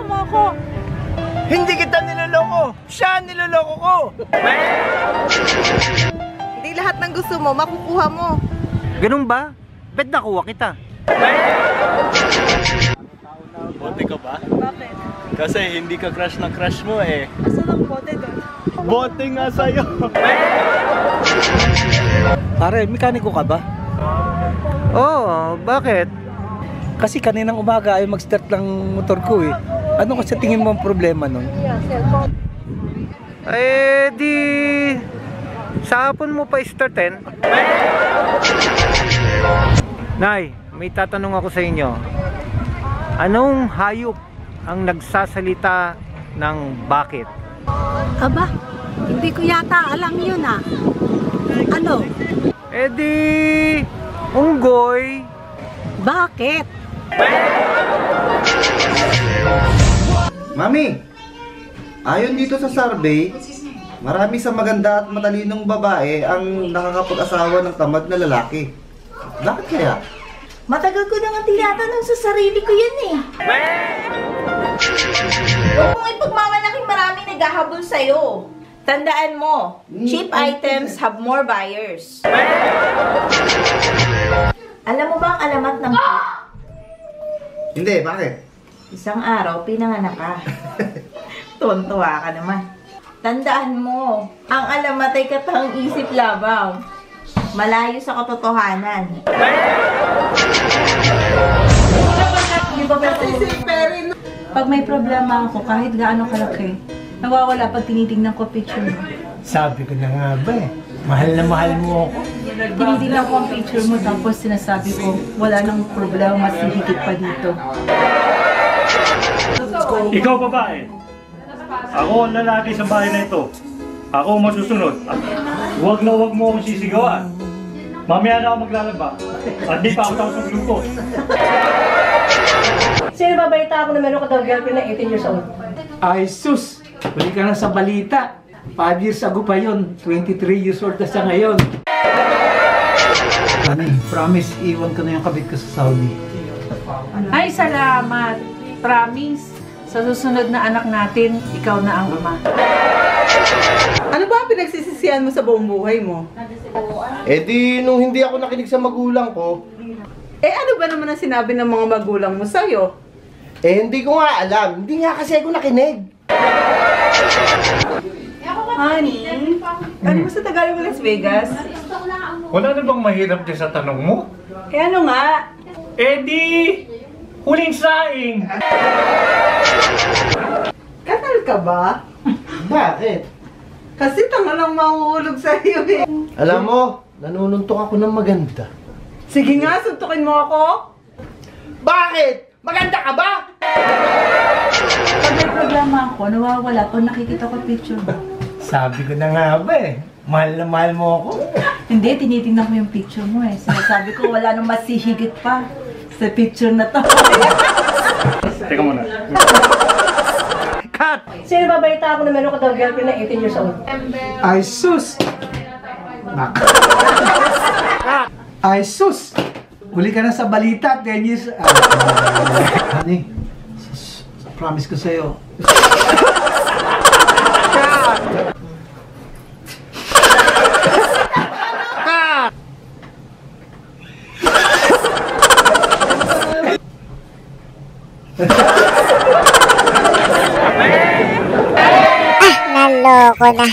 mo ako. Hindi kita niloloko. Siya ang niloloko ko. Hindi lahat ng gusto mo, makukuha mo. Ganun ba? Bet nakuha kita. Bote ka ba? Bakit? Kasi hindi ka crush na crush mo eh. Asan ang bote doon? Bote nga sa'yo. Pare, mekaniko ka ba? Oo, bakit? Kasi kaninang umaga ay mag-start ng motor ko eh. Ano kasi tingin mo ang problema nun? Eh di... Sa hapon mo pa startin? Nay, may tatanong ako sa inyo. Anong hayop ang nagsasalita ng bakit? Aba, hindi ko yata alam yun ah. Ano? Eh di... Unggoy. Bakit? Mami, ayon dito sa survey, marami sa maganda at matalinong babae ang nakakapag-asawa ng tamad na lalaki. Bakit kaya? Matagal ko nang tinatanong sa sarili ko yan eh. Huwag mong ipagmamalaking marami naghahabol sa'yo. Tandaan mo, cheap items have more buyers. Alam mo ba ang alamat ng Hindi, bakit? Isang araw, pinanganak ka. Tuwan-tuwa ka naman. Tandaan mo, ang alamat ay katang isip labang. Malayo sa katotohanan. Pag may problema ako, kahit gaano kalaki, nawawala pag tinitingnan ko picture mo. Sabi ko na nga ba eh. Mahal na mahal mo ako. Tinitingnan ko ang picture mo tapos sinasabi ko, wala nang problema, mas higit pa dito. Ikaw babae. Ako ang lalaki sa bahay na ito. Ako ang masusunod. Huwag na huwag mo akong sisigawan. Mamaya na ako maglalaba. At di pa ako tapos ng grupo. Sino ba balita ako na meron ka daw girlfriend na 18 years old? Ay sus! Huli ka na sa balita. 5 years ago pa yun. 23 years old na siya ngayon. Honey, promise, iwan ko na yung kabit ko sa Saudi. Ay, salamat! Promise, sa susunod na anak natin, ikaw na ang ama. Ano ba ang pinagsisisihan mo sa buong buhay mo? Eh di, nung hindi ako nakinig sa magulang ko, Eh ano ba naman ang sinabi ng mga magulang mo sa'yo? eh hindi ko nga alam. Hindi nga kasi ako nakinig. Honey, ano mo sa Tagalog Las Vegas? Wala na bang mahirap dyan sa tanong mo? Eh ano nga? Eh di, huling saing. Kasal ka ba? Bakit? Kasi tanga lang mahuhulog sa'yo eh. Alam mo, nanununtok ako ng maganda. Sige nga, suntukin mo ako. Bakit? Maganda ka ba? Pag may problema ako, nawawala pag nakikita ko picture mo. Sabi ko na nga ba eh. Mahal na mahal mo ako. Hindi, tinitingnan ko yung picture mo eh. Sinasabi ko, wala nang mas hihigit pa sa picture na to. Teka muna. Cut! Sino ba balita ako na meron ka daw girlfriend na 18 years old? Ay sus! Ay sus! Huli ka na sa balita, 10 years... Honey, promise ko sa'yo. Naloko na.